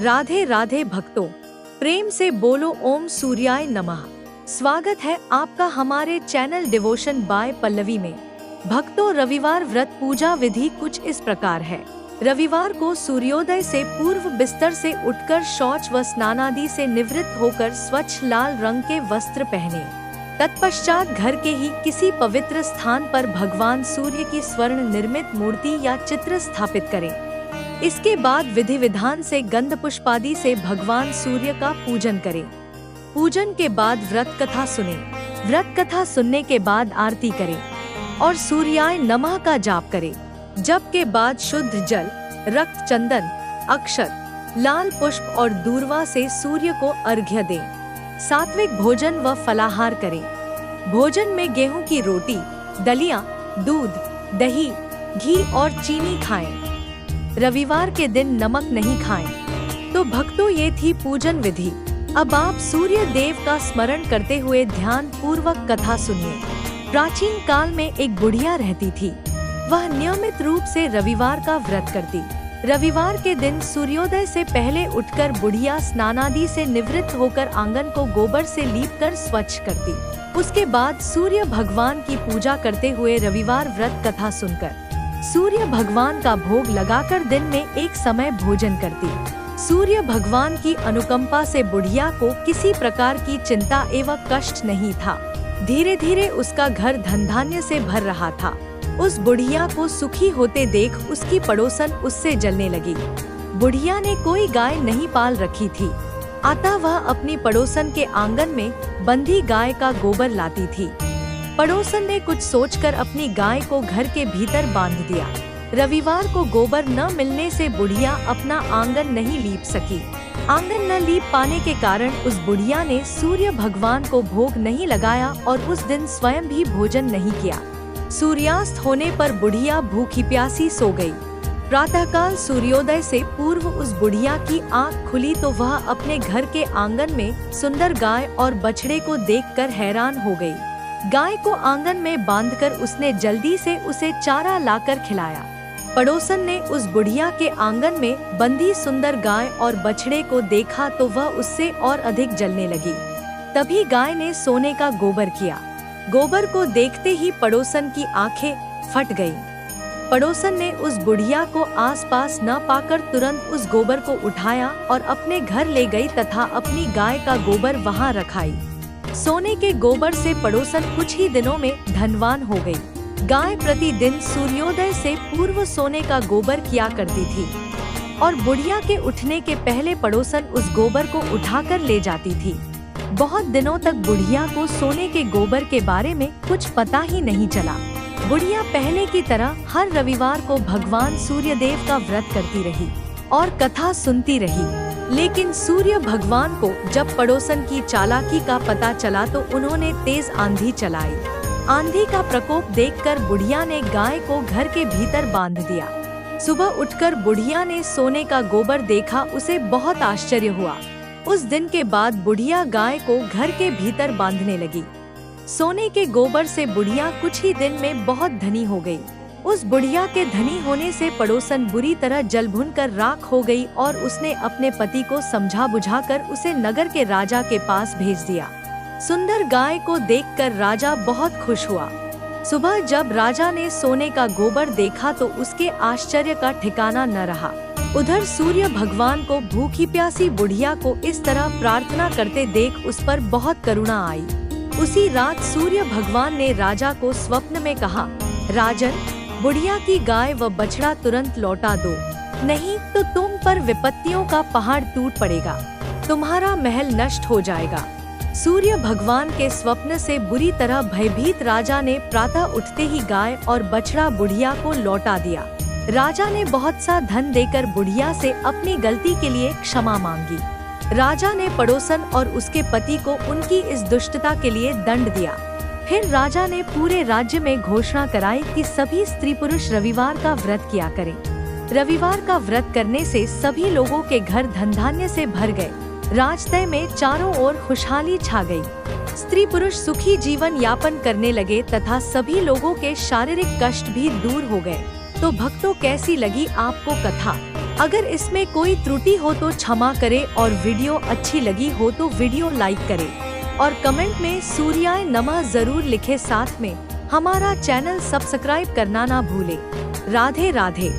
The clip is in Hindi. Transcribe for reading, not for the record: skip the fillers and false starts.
राधे राधे भक्तों, प्रेम से बोलो ओम सूर्याय नमः। स्वागत है आपका हमारे चैनल डिवोशन बाय पल्लवी में। भक्तों, रविवार व्रत पूजा विधि कुछ इस प्रकार है। रविवार को सूर्योदय से पूर्व बिस्तर से उठकर शौच व स्नानादि से निवृत्त होकर स्वच्छ लाल रंग के वस्त्र पहने। तत्पश्चात घर के ही किसी पवित्र स्थान पर भगवान सूर्य की स्वर्ण निर्मित मूर्ति या चित्र स्थापित करें। इसके बाद विधि विधान से गंध पुष्पादि से भगवान सूर्य का पूजन करें। पूजन के बाद व्रत कथा सुने। व्रत कथा सुनने के बाद आरती करें और सूर्याय नमः का जाप करें। जप के बाद शुद्ध जल, रक्त, चंदन, अक्षत, लाल पुष्प और दूर्वा से सूर्य को अर्घ्य दें। सात्विक भोजन व फलाहार करें। भोजन में गेहूं की रोटी, दलिया, दूध, दही, घी और चीनी खाएं। रविवार के दिन नमक नहीं खाएं। तो भक्तों, ये थी पूजन विधि। अब आप सूर्य देव का स्मरण करते हुए ध्यान पूर्वक कथा सुनिए। प्राचीन काल में एक बुढ़िया रहती थी। वह नियमित रूप से रविवार का व्रत करती। रविवार के दिन सूर्योदय से पहले उठकर बुढ़िया स्नानादि से निवृत्त होकर आंगन को गोबर से लीपकर स्वच्छ करती। उसके बाद सूर्य भगवान की पूजा करते हुए रविवार व्रत कथा सुनकर सूर्य भगवान का भोग लगाकर दिन में एक समय भोजन करती। सूर्य भगवान की अनुकंपा से बुढ़िया को किसी प्रकार की चिंता एवं कष्ट नहीं था। धीरे धीरे उसका घर धन धान्य से भर रहा था। उस बुढ़िया को सुखी होते देख उसकी पड़ोसन उससे जलने लगी। बुढ़िया ने कोई गाय नहीं पाल रखी थी, अतः वह अपनी पड़ोसन के आंगन में बंधी गाय का गोबर लाती थी। पड़ोसन ने कुछ सोचकर अपनी गाय को घर के भीतर बांध दिया। रविवार को गोबर न मिलने से बुढ़िया अपना आंगन नहीं लीप सकी। आंगन न लीप पाने के कारण उस बुढ़िया ने सूर्य भगवान को भोग नहीं लगाया और उस दिन स्वयं भी भोजन नहीं किया। सूर्यास्त होने पर बुढ़िया भूखी प्यासी सो गई। प्रातःकाल सूर्योदय से पूर्व उस बुढ़िया की आंख खुली तो वह अपने घर के आंगन में सुंदर गाय और बछड़े को देखकर हैरान हो गई। गाय को आंगन में बांधकर उसने जल्दी से उसे चारा लाकर खिलाया। पड़ोसन ने उस बुढ़िया के आंगन में बंधी सुंदर गाय और बछड़े को देखा तो वह उससे और अधिक जलने लगी। तभी गाय ने सोने का गोबर किया। गोबर को देखते ही पड़ोसन की आंखें फट गईं। पड़ोसन ने उस बुढ़िया को आसपास न पाकर तुरंत उस गोबर को उठाया और अपने घर ले गई तथा अपनी गाय का गोबर वहां रखाई। सोने के गोबर से पड़ोसन कुछ ही दिनों में धनवान हो गई। गाय प्रतिदिन सूर्योदय से पूर्व सोने का गोबर किया करती थी और बुढ़िया के उठने के पहले पड़ोसन उस गोबर को उठाकर ले जाती थी। बहुत दिनों तक बुढ़िया को सोने के गोबर के बारे में कुछ पता ही नहीं चला। बुढ़िया पहले की तरह हर रविवार को भगवान सूर्यदेव का व्रत करती रही और कथा सुनती रही। लेकिन सूर्य भगवान को जब पड़ोसन की चालाकी का पता चला तो उन्होंने तेज आंधी चलाई। आंधी का प्रकोप देखकर बुढ़िया ने गाय को घर के भीतर बांध दिया। सुबह उठकर बुढ़िया ने सोने का गोबर देखा, उसे बहुत आश्चर्य हुआ। उस दिन के बाद बुढ़िया गाय को घर के भीतर बांधने लगी। सोने के गोबर से बुढ़िया कुछ ही दिन में बहुत धनी हो गई। उस बुढ़िया के धनी होने से पड़ोसन बुरी तरह जल भुन कर राख हो गई और उसने अपने पति को समझा बुझाकर उसे नगर के राजा के पास भेज दिया। सुंदर गाय को देखकर राजा बहुत खुश हुआ। सुबह जब राजा ने सोने का गोबर देखा तो उसके आश्चर्य का ठिकाना न रहा। उधर सूर्य भगवान को भूखी प्यासी बुढ़िया को इस तरह प्रार्थना करते देख उस पर बहुत करुणा आई। उसी रात सूर्य भगवान ने राजा को स्वप्न में कहा, राजन, बुढ़िया की गाय व बछड़ा तुरंत लौटा दो, नहीं तो तुम पर विपत्तियों का पहाड़ टूट पड़ेगा, तुम्हारा महल नष्ट हो जाएगा। सूर्य भगवान के स्वप्न से बुरी तरह भयभीत राजा ने प्रातः उठते ही गाय और बछड़ा बुढ़िया को लौटा दिया। राजा ने बहुत सा धन देकर बुढ़िया से अपनी गलती के लिए क्षमा मांगी। राजा ने पड़ोसन और उसके पति को उनकी इस दुष्टता के लिए दंड दिया। फिर राजा ने पूरे राज्य में घोषणा कराई कि सभी स्त्री पुरुष रविवार का व्रत किया करें। रविवार का व्रत करने से सभी लोगों के घर धन धान्य से भर गए। राजतय में चारों ओर खुशहाली छा गई। स्त्री पुरुष सुखी जीवन यापन करने लगे तथा सभी लोगों के शारीरिक कष्ट भी दूर हो गए। तो भक्तों, कैसी लगी आपको कथा? अगर इसमें कोई त्रुटि हो तो क्षमा करें और वीडियो अच्छी लगी हो तो वीडियो लाइक करें और कमेंट में सूर्याय नमः जरूर लिखें। साथ में हमारा चैनल सब्सक्राइब करना ना भूलें। राधे राधे।